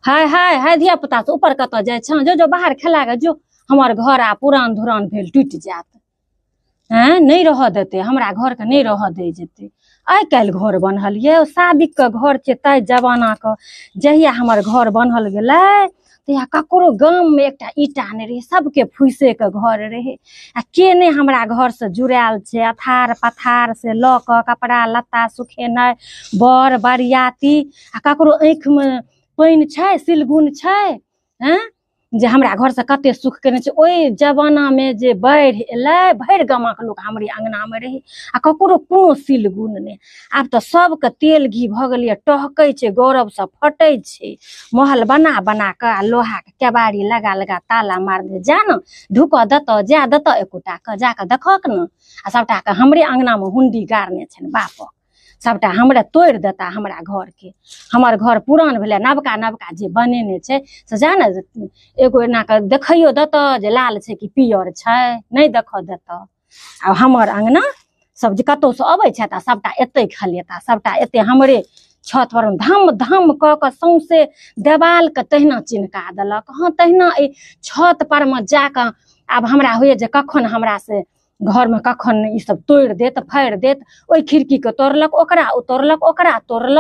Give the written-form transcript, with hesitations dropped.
हाय हाय हाय धिया पुता से ऊपर कत जाय छ जो जो बाहर खेला गे जो हमर घर आ पुरान धुरान भेल टूट जात हैं नहीं रह देते हमरा घर के नहीं रह दे जेते आइ काल्हि घर बनल ये साबिक के घर छै तै जमाना के जहिया हमर घर बनल गेलै तहिया ककरो गाम में एकटा ईटा नहीं रहे सबके फूसे के घर रहे आ के नहीं हमरा घर से जुड़ायल छै अथार पथार से ल क कपड़ा लत्ता सुखेनाइ बर बरियाती आ ककरो आँख में पानि छै सिलगुन छै हैं जे हमरा घर से कते सुख केने छै ओइ जमाना में जे बाढ़ि एलै भरि गामा के लोग हमरे अंगना में रहे आ ककरो कोनो सिलगुन नहीं आब तो सबके तेल घी भ गेलै टहकै छै गौरव से फटै छै महल बना बना के आ लोहा के केबाड़ी लगा लगा ताला मार दे जा न ढुक दत जा दत एकोटा के जाके देखक न आ सबटा के हमरे अंगना में हुंडी गारने छन बाप सबटा हमरा तोड़ देता हमरा घर के हमर घर पुरान भेले नवका नवका जे बनेने छै से जान एगो एना के देखियो दत जे लाल छै कि पियर छै नहीं देख दत आ हमर अंगना सब जे कतौ से अबै छै त सबटा एते खलेता सबटा एते हमरे छत पर धम धम क सौंसे देवाल के तहिना चिनका देलक हाँ तहिना ए छत पर में जाके आब हमरा होय जे कखन हमरा से घर में कखन ई सब तोड़ देत फाड़ देत ओइ खिड़की के तोड़लक ओकरा उतोड़लक ओकरा तोड़लक।